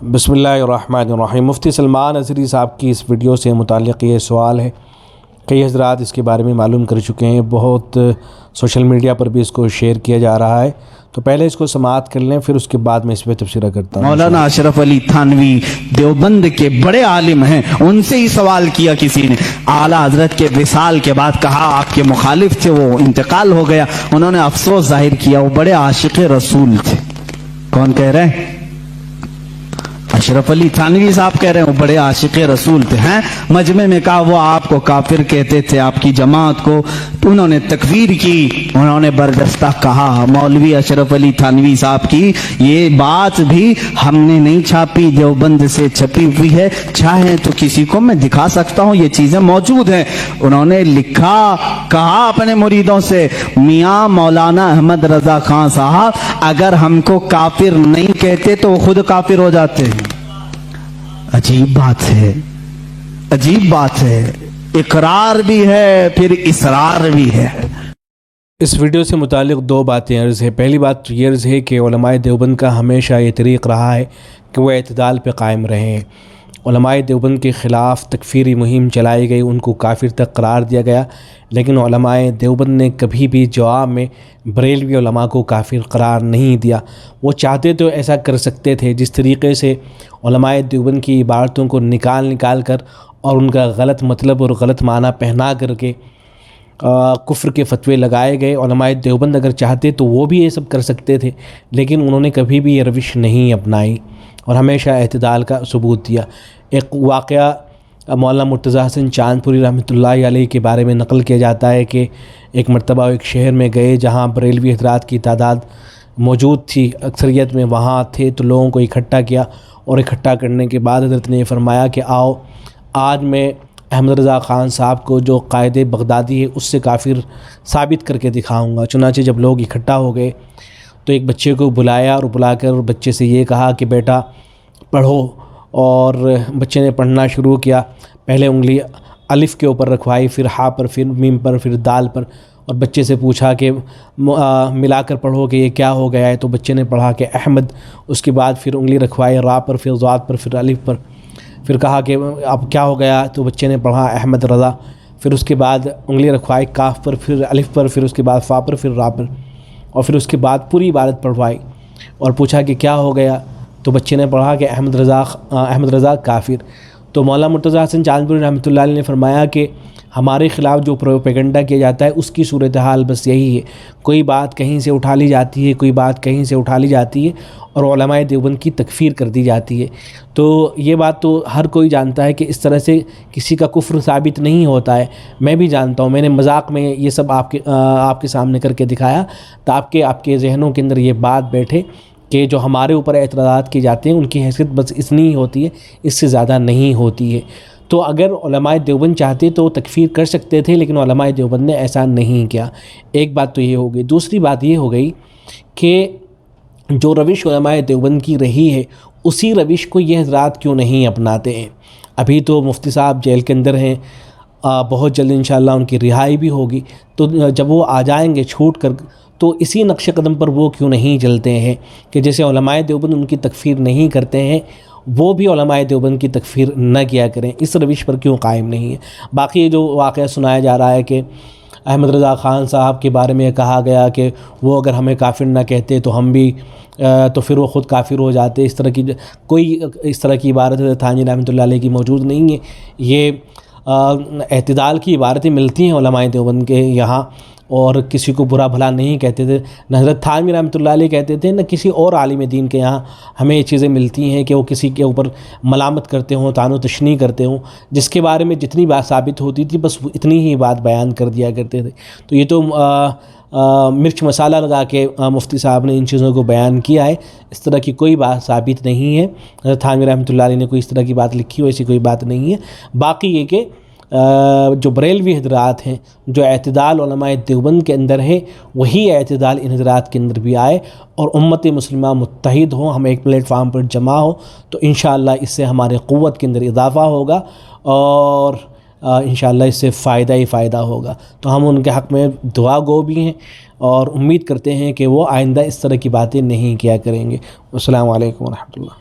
بسم اللہ الرحمن الرحیم۔ مفتی سلمان اظہری صاحب کی اس ویڈیو سے متعلق یہ سوال ہے، کئی حضرات اس کے بارے میں معلوم کر چکے ہیں، بہت سوشل میڈیا پر بھی اس کو شیئر کیا جا رہا ہے، تو پہلے اس کو سماعت کر لیں، پھر اس کے بعد میں اس پہ تبصرہ کرتا ہوں۔ مولانا اشرف علی تھانوی دیوبند کے بڑے عالم ہیں، ان سے ہی سوال کیا کسی نے، اعلیٰ حضرت کے وصال کے بعد کہا آپ کے مخالف تھے، وہ انتقال ہو گیا، انہوں نے افسوس ظاہر کیا، وہ بڑے عاشق رسول تھے۔ کون کہہ رہے ہیں؟ اشرف علی تھانوی صاحب کہہ رہے ہیں وہ بڑے عاشق رسول تھے۔ ہیں مجمع میں کہا وہ آپ کو کافر کہتے تھے، آپ کی جماعت کو انہوں نے تکفیر کی، انہوں نے بردستہ کہا۔ مولوی اشرف علی تھانوی صاحب کی یہ بات بھی ہم نے نہیں چھاپی، دیوبند سے چھپی ہوئی ہے، چاہیں تو کسی کو میں دکھا سکتا ہوں، یہ چیزیں موجود ہیں۔ انہوں نے لکھا، کہا اپنے مریدوں سے، میاں مولانا احمد رضا خان صاحب اگر ہم کو کافر نہیں کہتے تو وہ خود کافر ہو جاتے ہیں۔ عجیب بات ہے، عجیب بات ہے، اقرار بھی ہے پھر اصرار بھی ہے۔ اس ویڈیو سے متعلق دو باتیں عرض ہے۔ پہلی بات یہ عرض ہے کہ علماء دیوبند کا ہمیشہ یہ طریق رہا ہے کہ وہ اعتدال پہ قائم رہے ہیں۔ علماء دیوبند کے خلاف تکفیری مہم چلائی گئی، ان کو کافر تک قرار دیا گیا، لیکن علماء دیوبند نے کبھی بھی جواب میں بریلوی علماء کو کافر قرار نہیں دیا۔ وہ چاہتے تو ایسا کر سکتے تھے، جس طریقے سے علماء دیوبند کی عبارتوں کو نکال کر اور ان کا غلط مطلب اور غلط معنی پہنا کر کے کفر کے فتوے لگائے گئے۔ علماء دیوبند اگر چاہتے تو وہ بھی یہ سب کر سکتے تھے، لیکن انہوں نے کبھی بھی یہ روش نہیں اپنائی اور ہمیشہ اعتدال کا ثبوت دیا۔ ایک واقعہ مولانا مرتضی حسن چاندپوری رحمۃ اللہ علیہ کے بارے میں نقل کیا جاتا ہے کہ ایک مرتبہ ایک شہر میں گئے جہاں بریلوی حضرات کی تعداد موجود تھی، اکثریت میں وہاں تھے، تو لوگوں کو اکٹھا کیا، اور اکٹھا کرنے کے بعد حضرت نے یہ فرمایا کہ آؤ آج میں احمد رضا خان صاحب کو جو قائد بغدادی ہے اس سے کافر ثابت کر کے دکھاؤں گا۔ چنانچہ جب لوگ اکٹھا ہو گئے تو ایک بچے کو بلایا اور بلا کر بچے سے یہ کہا کہ بیٹا پڑھو، اور بچے نے پڑھنا شروع کیا۔ پہلے انگلی الف کے اوپر رکھوائی، پھر ہا پر، پھر میم پر، پھر دال پر، اور بچے سے پوچھا کہ ملا کر پڑھو کہ یہ کیا ہو گیا ہے، تو بچے نے پڑھا کہ احمد، اس کے بعد پھر انگلی رکھوائی را پر، پھر ضاد پر، پھر الف پر، پھر کہا کہ اب کیا ہو گیا، تو بچے نے پڑھا احمد رضا، پھر اس کے بعد انگلی رکھوائی کاف پر، پھر الف پر، پھر اس کے بعد فا پر، پھر را پر، اور پھر اس کے بعد پوری عبارت پڑھوائی اور پوچھا کہ کیا ہو گیا، تو بچے نے پڑھا کہ احمد رضا کافر۔ تو مولانا مرتضی حسن چاندپوری رحمۃ اللہ علیہ نے فرمایا کہ ہمارے خلاف جو پروپیگنڈا کیا جاتا ہے اس کی صورتحال بس یہی ہے، کوئی بات کہیں سے اٹھا لی جاتی ہے، کوئی بات کہیں سے اٹھا لی جاتی ہے اور علماء دیوبند کی تکفیر کر دی جاتی ہے۔ تو یہ بات تو ہر کوئی جانتا ہے کہ اس طرح سے کسی کا کفر ثابت نہیں ہوتا ہے، میں بھی جانتا ہوں، میں نے مذاق میں یہ سب آپ کے سامنے کر کے دکھایا تاکہ آپ کے ذہنوں کے اندر یہ بات بیٹھے کہ جو ہمارے اوپر اعتراضات کیے جاتے ہیں ان کی حیثیت بس اتنی ہی ہوتی ہے، اس سے زیادہ نہیں ہوتی ہے۔ تو اگر علماء دیوبند چاہتے تو تکفیر کر سکتے تھے، لیکن علماء دیوبند نے ایسا نہیں کیا۔ ایک بات تو یہ ہو گئی۔ دوسری بات یہ ہو گئی کہ جو روش علماء دیوبند کی رہی ہے اسی روش کو یہ حضرات کیوں نہیں اپناتے ہیں۔ ابھی تو مفتی صاحب جیل کے اندر ہیں، بہت جلد انشاءاللہ ان کی رہائی بھی ہوگی، تو جب وہ آ جائیں گے چھوٹ کر، تو اسی نقش قدم پر وہ کیوں نہیں چلتے ہیں کہ جیسے علماء دیوبند ان کی تکفیر نہیں کرتے ہیں، وہ بھی علماء دیوبند کی تکفیر نہ کیا کریں، اس روش پر کیوں قائم نہیں ہے۔ باقی جو واقعہ سنایا جا رہا ہے کہ احمد رضا خان صاحب کے بارے میں کہا گیا کہ وہ اگر ہمیں کافر نہ کہتے تو ہم بھی تو پھر وہ خود کافر ہو جاتے، اس طرح کی عبارت تھانوی رحمۃ اللہ علیہ کی موجود نہیں ہے۔ یہ اعتدال کی عبارتیں ملتی ہیں علماء دیوبند کے یہاں، اور کسی کو برا بھلا نہیں کہتے تھے، نہ حضرت تھانوی رحمۃ اللہ علیہ کہتے تھے، نہ کسی اور عالم دین کے یہاں ہمیں یہ چیزیں ملتی ہیں کہ وہ کسی کے اوپر ملامت کرتے ہوں، طعن و تشنیع کرتے ہوں، جس کے بارے میں جتنی بات ثابت ہوتی تھی بس اتنی ہی بات بیان کر دیا کرتے تھے۔ تو یہ تو مرچ مسالہ لگا کے مفتی صاحب نے ان چیزوں کو بیان کیا ہے، اس طرح کی کوئی بات ثابت نہیں ہے۔ حضرت تھانوی رحمۃ اللہ علیہ نے کوئی اس طرح کی بات لکھی ہو، ایسی کوئی بات نہیں ہے۔ باقی یہ کہ جو بریلوی حضرات ہیں، جو اعتدال علماء دیوبند کے اندر ہے، وہی اعتدال ان حضرات کے اندر بھی آئے اور امت مسلمہ متحد ہوں، ہم ایک پلیٹ فارم پر جمع ہو، تو انشاءاللہ اس سے ہمارے قوت کے اندر اضافہ ہوگا اور انشاءاللہ اس سے فائدہ ہی فائدہ ہوگا۔ تو ہم ان کے حق میں دعا گو بھی ہیں اور امید کرتے ہیں کہ وہ آئندہ اس طرح کی باتیں نہیں کیا کریں گے۔ السلام علیکم ورحمۃ اللہ۔